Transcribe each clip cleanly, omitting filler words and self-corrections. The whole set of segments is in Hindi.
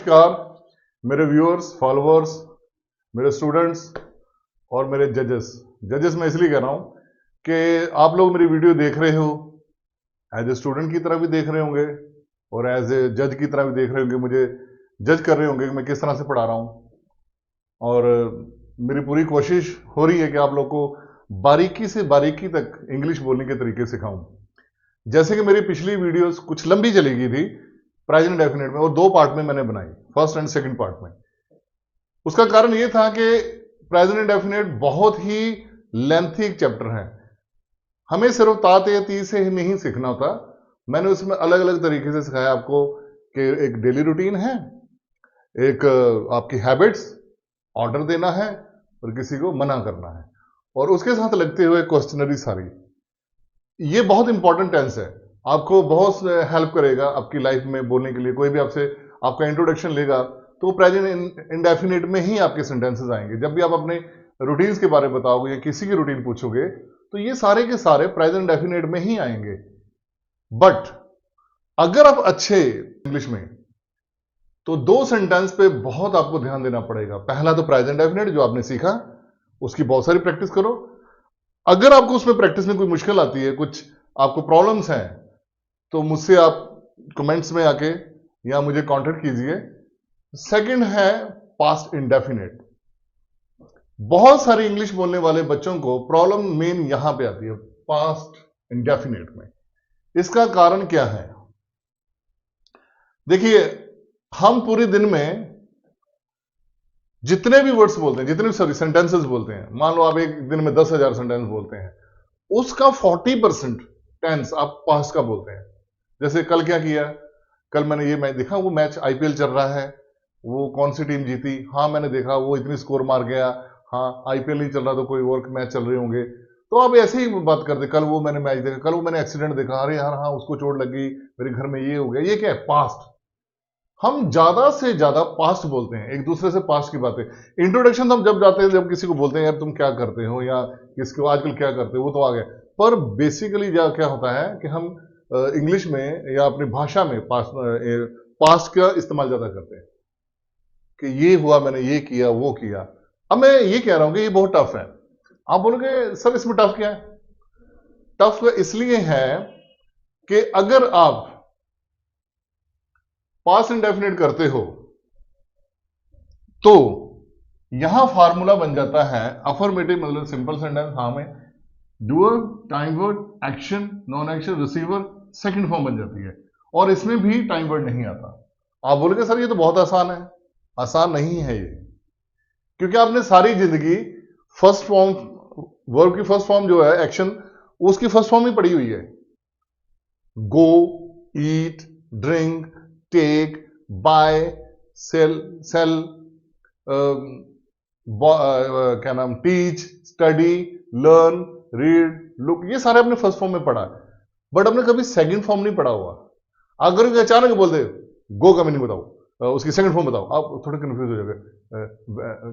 नमस्कार मेरे व्यूअर्स, फॉलोअर्स, मेरे स्टूडेंट्स और मेरे जजेस मैं इसलिए कह रहा हूं कि आप लोग मेरी वीडियो देख रहे हो, एज ए स्टूडेंट की तरह भी देख रहे होंगे और एज ए जज की तरह भी देख रहे होंगे, मुझे जज कर रहे होंगे कि मैं किस तरह से पढ़ा रहा हूं। और मेरी पूरी कोशिश हो रही है कि आप लोग को बारीकी से बारीकी तक इंग्लिश बोलने के तरीके सिखाऊं। जैसे कि मेरी पिछली वीडियोस कुछ लंबी चली गई थी प्रेजेंट डेफिनेट में, और 2 पार्ट में मैंने बनाई, फर्स्ट एंड सेकंड पार्ट में। उसका कारण यह था कि प्रेजेंट डेफिनेट बहुत ही लेंथी चैप्टर है, हमें सिर्फ तात या ती से ही नहीं सीखना होता। मैंने उसमें अलग अलग तरीके से सिखाया आपको कि एक डेली रूटीन है, एक आपकी हैबिट्स, ऑर्डर देना है और किसी को मना करना है, और उसके साथ लगते हुए क्वेश्चनरी सारी। ये बहुत इंपॉर्टेंट टेंस है, आपको बहुत हेल्प करेगा आपकी लाइफ में बोलने के लिए। कोई भी आपसे आपका इंट्रोडक्शन लेगा तो प्रेजेंट इंडेफिनिट में ही आपके सेंटेंसेस आएंगे। जब भी आप अपने रूटीन्स के बारे में बताओगे या किसी की रूटीन पूछोगे तो ये सारे के सारे प्रेजेंट इंडेफिनिट में ही आएंगे। बट अगर आप अच्छे इंग्लिश में, तो 2 सेंटेंस पे बहुत आपको ध्यान देना पड़ेगा। पहला तो प्रेजेंट इंडेफिनिट जो आपने सीखा, उसकी बहुत सारी प्रैक्टिस करो। अगर आपको उसमें प्रैक्टिस में कोई मुश्किल आती है, कुछ आपको प्रॉब्लम्स हैं, तो मुझसे आप कमेंट्स में आके या मुझे कांटेक्ट कीजिए। सेकंड है पास्ट इंडेफिनिट। बहुत सारे इंग्लिश बोलने वाले बच्चों को प्रॉब्लम मेन यहां पे आती है, पास्ट इंडेफिनिट में। इसका कारण क्या है? देखिए, हम पूरे दिन में जितने भी वर्ड्स बोलते हैं, जितने भी सेंटेंसेस बोलते हैं, मान लो आप एक दिन में 10,000 सेंटेंस बोलते हैं, उसका 40% टेंस आप पास्ट का बोलते हैं। जैसे कल क्या किया, कल मैंने ये मैच देखा, वो मैच आईपीएल चल रहा है, वो कौन सी टीम जीती, हाँ मैंने देखा, वो इतनी स्कोर मार गया, हाँ आईपीएल नहीं चल रहा तो कोई और मैच चल रहे होंगे, तो आप ऐसे ही बात करते, कल वो मैंने मैच देखा, कल वो मैंने एक्सीडेंट देखा, अरे यार हाँ उसको चोट लग गई, मेरे घर में ये हो गया। ये क्या है? पास्ट। हम ज्यादा से ज्यादा पास्ट बोलते हैं, एक दूसरे से पास्ट की बातें। इंट्रोडक्शन हम जब जाते हैं, जब किसी को बोलते हैं यार तुम क्या करते हो या किसको आजकल क्या करते हो, वो तो आ गया। पर बेसिकली क्या होता है कि हम इंग्लिश में या अपनी भाषा में पास्ट का इस्तेमाल ज्यादा करते हैं कि ये हुआ, मैंने ये किया, वो किया। अब मैं ये कह रहा हूं कि ये बहुत टफ है। आप बोलोगे सर इसमें टफ क्या है? टफ इसलिए है कि अगर आप पास्ट इंडेफिनिट करते हो तो यहां फार्मूला बन जाता है अफर्मेटिव, मतलब सिंपल सेंटेंस, हाँ में doer, time word, action, non action, receiver, second form बन जाती है, और इसमें भी टाइम वर्ड नहीं आता। आप बोलोगे सर ये तो बहुत आसान है। आसान नहीं है ये, क्योंकि आपने सारी जिंदगी फर्स्ट फॉर्म, वर्ब की फर्स्ट फॉर्म जो है एक्शन, उसकी फर्स्ट फॉर्म ही पड़ी हुई है। गो, ईट, ड्रिंक, टेक, बाय, सेल, क्या नाम, teach, study, learn, read, look, ये सारे आपने फर्स्ट फॉर्म में पढ़ा है, बट आपने कभी सेकंड फॉर्म नहीं पढ़ा हुआ। अगर अचानक बोल दे गो का मीनिंग बताओ, उसकी सेकंड फॉर्म बताओ, आप थोड़े कंफ्यूज हो जाओगे।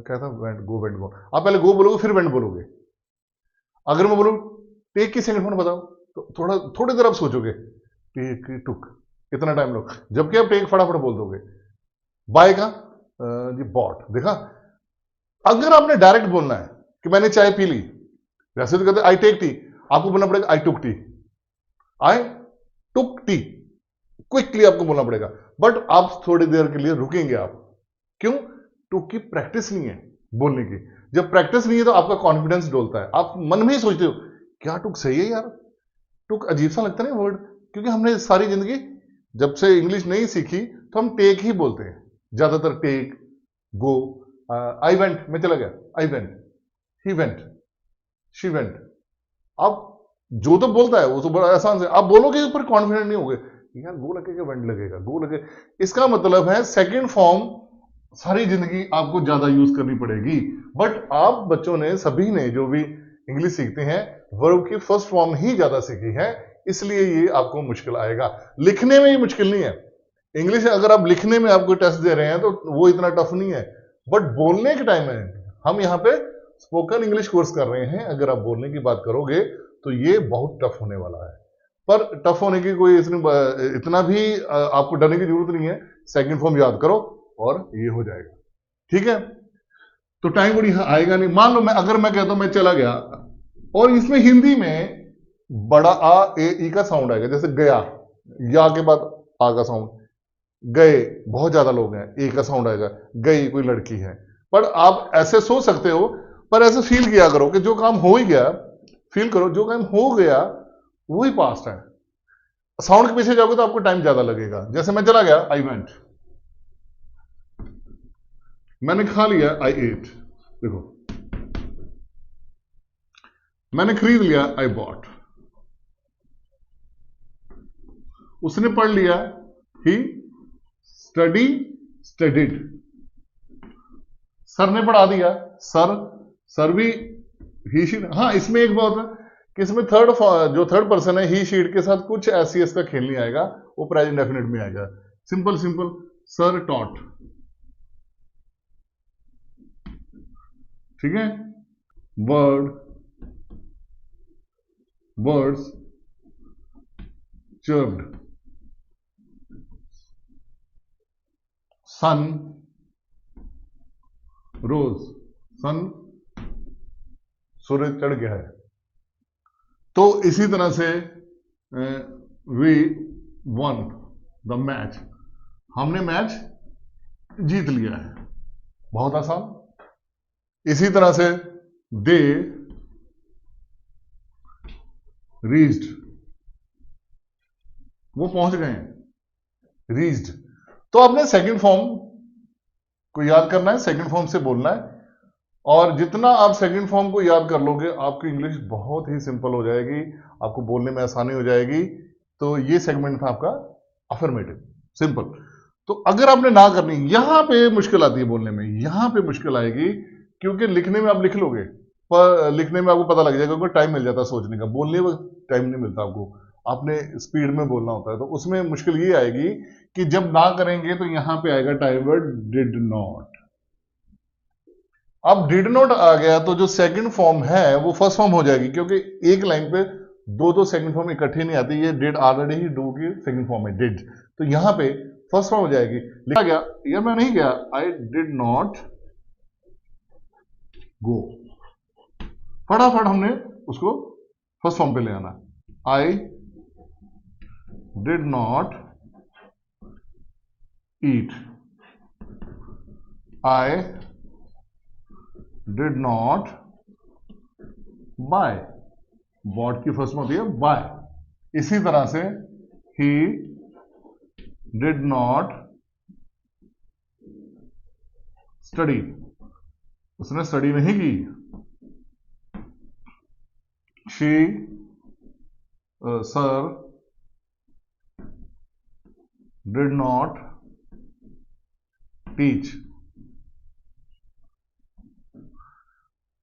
क्या था? वेंट, गो, वेंट, गो। आप पहले गो बोलोगे फिर वेंट बोलोगे। अगर मैं बोलूं टेक की सेकंड फॉर्म बताओ, तो थोड़ी देर आप सोचोगे, टेक, टुक, कितना टाइम लो, जबकि आप टेक फटाफट बोल दोगे। बाय का जी बॉट, देखा। अगर आपने डायरेक्ट बोलना है कि मैंने चाय पी ली, वैसे तो कहते आई टेक टी, आपको बोलना पड़ेगा आई टुक टी, आई टुक टी, क्विकली आपको बोलना पड़ेगा। बट आप थोड़ी देर के लिए रुकेंगे। आप क्यों? टुक की प्रैक्टिस नहीं है बोलने की। जब प्रैक्टिस नहीं है तो आपका कॉन्फिडेंस डोलता है, आप मन में ही सोचते हो क्या टुक सही है यार, टुक अजीब सा लगता है ना वर्ड, क्योंकि हमने सारी जिंदगी जब से इंग्लिश नहीं सीखी तो हम टेक ही बोलते हैं ज्यादातर। टेक, गो, आई वेंट, मैं चला गया, I went, he went, she went. अब जो तो बोलता है वो तो बड़ा आसान से आप बोलोगे, ऊपर कॉन्फिडेंट नहीं होगे, यार गो लगेगा, वेंट लगेगा, गो लगेगा। इसका मतलब है सेकंड फॉर्म सारी जिंदगी आपको ज्यादा यूज करनी पड़ेगी। बट आप बच्चों ने, सभी ने जो भी इंग्लिश सीखते हैं, वर्ब की फर्स्ट फॉर्म ही ज्यादा सीखी है, इसलिए ये आपको मुश्किल आएगा। लिखने में ये मुश्किल नहीं है। इंग्लिश अगर आप लिखने में आपको टेस्ट दे रहे हैं तो वो इतना टफ नहीं है, बट बोलने के टाइम में, हम यहाँ पे स्पोकन इंग्लिश कोर्स कर रहे हैं, अगर आप बोलने की बात करोगे तो ये बहुत टफ होने वाला है। पर टफ होने की कोई इतना भी आपको डरने की जरूरत नहीं है। सेकंड फॉर्म याद करो, और ये हो जाएगा। ठीक है, तो टाइम वर्ड यहां आएगा नहीं। मान लो अगर मैं कहता हूं मैं चला गया, और इसमें हिंदी में बड़ा आ ए ई का साउंड आएगा, जैसे गया, या के बाद आ का साउंड, गए बहुत ज्यादा लोग हैं, ए का साउंड आएगा, गई कोई लड़की है। पर आप ऐसे सोच सकते हो, पर ऐसे फील किया करो कि जो काम हो ही गया, फील करो जो काम हो गया वही पास्ट है। साउंड के पीछे जाओगे तो आपको टाइम ज्यादा लगेगा। जैसे मैं चला गया, आई वेंट, मैंने खा लिया, आई एट, देखो, मैंने खरीद लिया, आई बॉट, उसने पढ़ लिया, ही स्टडीड, सर ने पढ़ा दिया, सर भी ही शीट। हाँ, इसमें एक बात है कि इसमें जो थर्ड पर्सन है, ही शीट के साथ कुछ ऐसी इसका खेल नहीं आएगा, वो प्रेजेंट डेफिनेट में आएगा। सिंपल सर टॉट, ठीक है। बर्ड्स chirped, sun rose, सन सूरज चढ़ गया है। तो इसी तरह से वी वन द मैच, हमने मैच जीत लिया है, बहुत आसान। इसी तरह से दे रीच्ड, वो पहुंच गए हैं, रीच्ड। तो आपने सेकंड फॉर्म को याद करना है, सेकंड फॉर्म से बोलना है, और जितना आप सेकंड फॉर्म को याद कर लोगे आपकी इंग्लिश बहुत ही सिंपल हो जाएगी, आपको बोलने में आसानी हो जाएगी। तो ये सेगमेंट था आपका अफर्मेटिव, सिंपल। तो अगर आपने ना करनी, यहां पे मुश्किल आती है बोलने में, यहां पे मुश्किल आएगी, क्योंकि लिखने में आप लिख लोगे, पर लिखने में आपको पता लग जाएगा, क्योंकि टाइम मिल जाता है सोचने का, बोलने में टाइम नहीं मिलता आपको, आपने स्पीड में बोलना होता है। तो उसमें मुश्किल ये आएगी कि जब ना करेंगे तो यहां पे आएगा टाइम वर्ड डिड नॉट। अब डिड नॉट आ गया तो जो सेकंड फॉर्म है वो फर्स्ट फॉर्म हो जाएगी, क्योंकि एक लाइन पे दो सेकंड फॉर्म इकट्ठे नहीं आती। ये डिड ऑलरेडी ही डू की सेकंड फॉर्म है, डिड, तो यहां पे फर्स्ट फॉर्म हो जाएगी। लिखा गया, यार मैं नहीं गया, आई डिड नॉट गो, फटाफट हमने उसको फर्स्ट फॉर्म पे ले आना, I did not eat, I did not buy, bought की फर्स्ट में होती है बाय। इसी तरह से ही डिड नॉट स्टडी, उसने स्टडी नहीं की। She sir did not teach,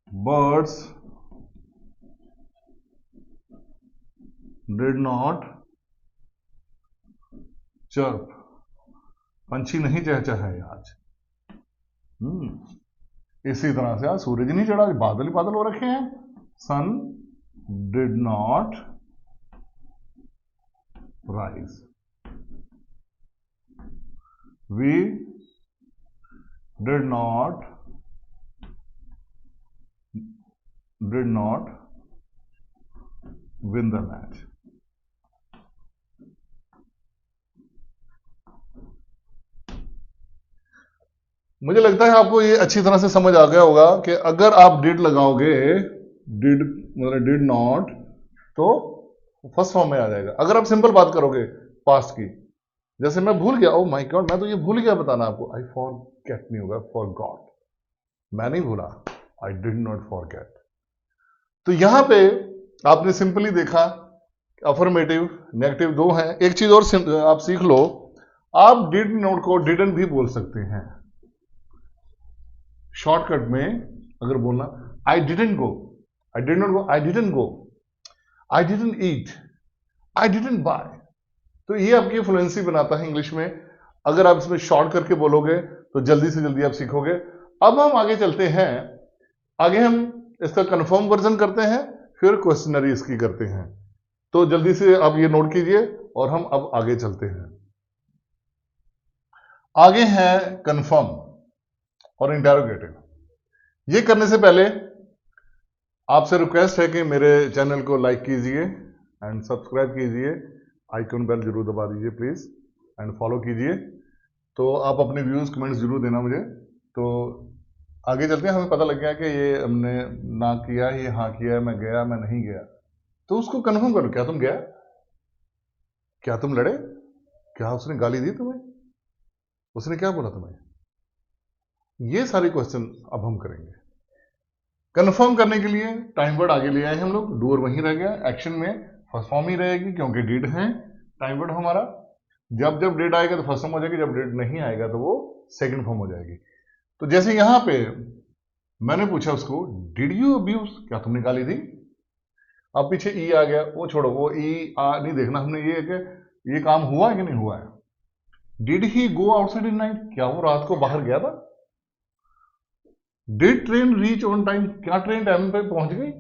birds did not chirp, पंछी नहीं चहचहाए आज। इसी तरह से आज सूरज नहीं चढ़ा, बादल ही बादल हो रखे हैं। Sun did not rise, we did not win the match। मुझे लगता है आपको ये अच्छी तरह से समझ आ गया होगा कि अगर आप डिड लगाओगे, डिड मतलब डिड नॉट, तो फर्स्ट फॉर्म में आ जाएगा। अगर आप सिंपल बात करोगे पास्ट की, जैसे मैं भूल गया, ओ माय गॉड, मैं तो ये भूल गया बताना आपको, आई फॉरगेट नहीं होगा, फॉरगॉट, मैं नहीं भूला, आई डिड नॉट फॉरगेट। तो यहां पे आपने सिंपली देखा अफर्मेटिव नेगेटिव दो हैं। एक चीज और आप सीख लो, आप डिड नॉट को डिडंट भी बोल सकते हैं। शॉर्टकट में अगर बोलना, I didn't go, I did not go, I didn't go, I didn't eat, I didn't buy. तो ये आपकी फ्लुएंसी बनाता है इंग्लिश में। अगर आप इसमें शॉर्ट करके बोलोगे तो जल्दी से जल्दी आप सीखोगे। अब हम आगे चलते हैं, आगे हम इसका कंफर्म वर्जन करते हैं, फिर क्वेश्चनरी इसकी करते हैं। तो जल्दी से आप ये नोट कीजिए और हम अब आगे चलते हैं। आगे है कंफर्म और इंटेरोगेटिव। ये करने से पहले आपसे रिक्वेस्ट है कि मेरे चैनल को लाइक कीजिए एंड सब्सक्राइब कीजिए, आइकन बेल जरूर दबा दीजिए प्लीज, एंड फॉलो कीजिए। तो आप अपने व्यूज कमेंट्स जरूर देना मुझे। तो आगे चलते हैं, हमें पता लग गया कि ये हमने ना किया, ये हाँ किया, मैं गया, मैं नहीं गया। तो उसको कंफर्म करो, क्या तुम गया, क्या तुम लड़े, क्या उसने गाली दी तुम्हें, उसने क्या बोला तुम्हें, ये सारे क्वेश्चन अब हम करेंगे। कंफर्म करने के लिए टाइम वर्ड आगे ले आए हम लोग, डूअर वहीं रह गया, एक्शन में फर्स्ट फॉर्म ही रहेगी क्योंकि डिड है टाइम वर्ड हमारा। जब जब डिड आएगा तो फर्स्ट फॉर्म हो जाएगी, जब डिड नहीं आएगा तो वो सेकंड फॉर्म हो जाएगी। तो जैसे यहां पे मैंने पूछा उसको, डिड यू अब्यूज, क्या तुमने गाली दी। अब पीछे ई आ गया, वो छोड़ो, वो ई आ नहीं देखना हमने, ये है कि ये काम हुआ है कि नहीं हुआ है। Did he go outside in night, क्या वो रात को बाहर गया था। Did train reach on time, क्या ट्रेन टाइम पे पहुंच गई।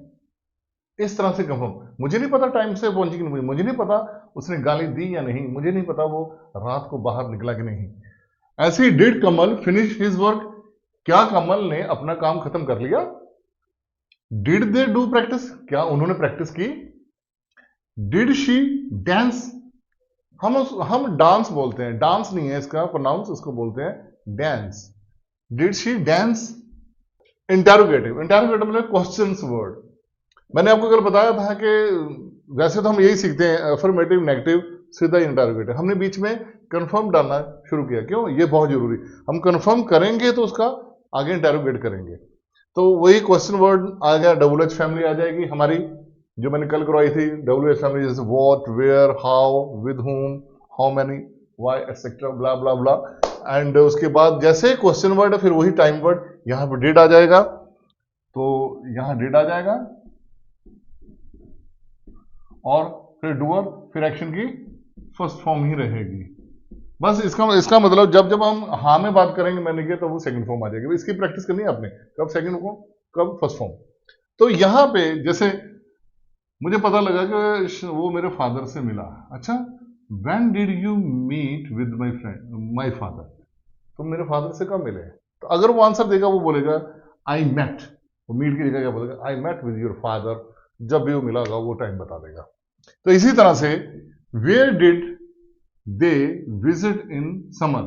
इस तरह से कंफर्म, मुझे नहीं पता टाइम से पहुंची कि नहीं, मुझे नहीं पता उसने गाली दी या नहीं, मुझे नहीं पता वो रात को बाहर निकला कि नहीं। ऐसे he did Kamal finish his work, क्या कमल ने अपना काम खत्म कर लिया। डिड दे डू प्रैक्टिस, क्या उन्होंने प्रैक्टिस की। डिड शी डांस, हम डांस बोलते हैं, डांस नहीं है इसका प्रोनाउंस, उसको बोलते हैं dance. Did she dance. Interrogative, interrogative मतलब क्वेश्चंस वर्ड। मैंने आपको कल बताया था कि वैसे तो हम यही सीखते हैं, अफर्मेटिव, नेगेटिव, सीधा इंटेरोगेटिव। हमने बीच में कंफर्म डालना शुरू किया, क्यों, ये बहुत जरूरी। हम कंफर्म करेंगे तो उसका आगे इंटेरोगेट करेंगे। तो वही क्वेश्चन वर्ड आ गया, WH फैमिली आ जाएगी हमारी, जो मैंने कल करवाई थी। WH फैमिली जैसे what, where, how, with whom, how many, why, etcetera, blah blah blah. And उसके बाद जैसे क्वेश्चन वर्ड है फिर वही टाइम वर्ड, यहां पर डिड आ जाएगा, तो यहां डिड आ जाएगा, और फिर डूअर, फिर एक्शन की फर्स्ट फॉर्म ही रहेगी। बस इसका मतलब जब जब हम हाँ में बात करेंगे मैंने किया, तो वो सेकंड फॉर्म आ जाएगी। इसकी प्रैक्टिस करनी है आपने, कब सेकंड फॉर्म, कब फर्स्ट फॉर्म। तो यहां पे जैसे मुझे पता लगा कि वो मेरे फादर से मिला, अच्छा, when did you meet with my friend my father, तुम मेरे फादर से कब मिले। तो अगर वो आंसर देगा वो बोलेगा आई मेट, वो मीट की जगह क्या बोलेगा, I met with your father, जब भी वो मिला होगा वो टाइम बता देगा। तो इसी तरह से where did they visit in summer,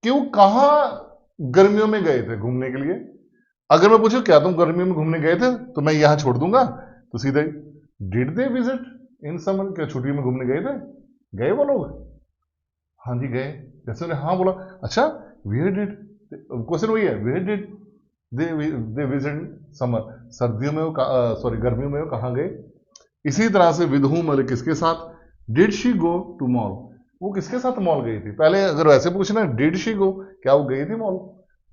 कि वो कहां गर्मियों में गए थे घूमने के लिए। अगर मैं पूछूं क्या तुम गर्मियों में घूमने गए थे, तो मैं यहां छोड़ दूंगा, तो सीधे did they visit in summer, क्या छुट्टियों में घूमने गए थे, गए वो लोग, हाँ जी गए। जैसे उन्होंने हाँ बोला, अच्छा वेयर डिड, क्वेश्चन वही है, where did they visit summer, सर्दियों में वो सॉरी गर्मियों में वो कहां गए। इसी तरह से विद हूम मतलब किसके साथ, did she go to mall, वो किसके साथ मॉल गई थी। पहले अगर वैसे पूछना, डिड शी गो, क्या वो गई थी मॉल,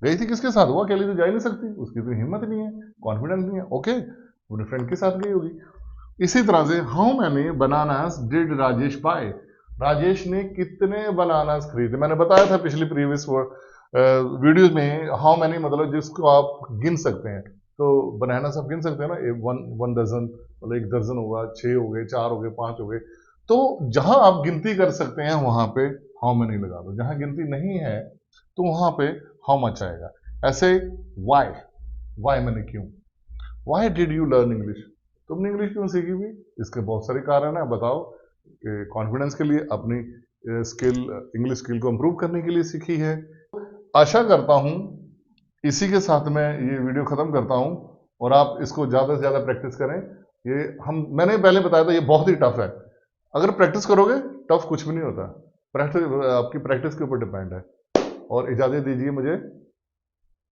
गई थी किसके साथ, वो अकेली तो जा ही नहीं सकती, उसकी तो हिम्मत नहीं है, कॉन्फिडेंस नहीं है, ओके, अपने फ्रेंड के साथ गई होगी। इसी तरह से how many bananas did Rajesh buy, Rajesh ने कितने बनानास खरीदे। मैंने बताया था पिछली प्रीवियस वीडियो में, हाउ मैनी मतलब जिसको आप गिन सकते हैं, तो बनानास आप गिन सकते हैं ना, वन डजन, मतलब एक दर्जन होगा, 6 हो गए, 4 हो गए, 5 हो गए। तो जहां आप गिनती कर सकते हैं वहां पे हाउ मैनी लगा दो, जहां गिनती नहीं है तो वहां पे हाउ मच आएगा। ऐसे वाई, वाई मैंने क्यों, why did you learn English, तुमने इंग्लिश क्यों सीखी भी। इसके बहुत सारे कारण है, बताओ, कॉन्फिडेंस के लिए, अपनी स्किल, इंग्लिश स्किल को इंप्रूव करने के लिए सीखी है। आशा करता हूं इसी के साथ मैं ये वीडियो खत्म करता हूं, और आप इसको ज्यादा से ज्यादा प्रैक्टिस करें। ये मैंने पहले बताया था, ये बहुत ही टफ है, अगर प्रैक्टिस करोगे टफ कुछ भी नहीं होता, प्रैक्टिस आपकी प्रैक्टिस के ऊपर डिपेंड है। और इजाजत दीजिए मुझे।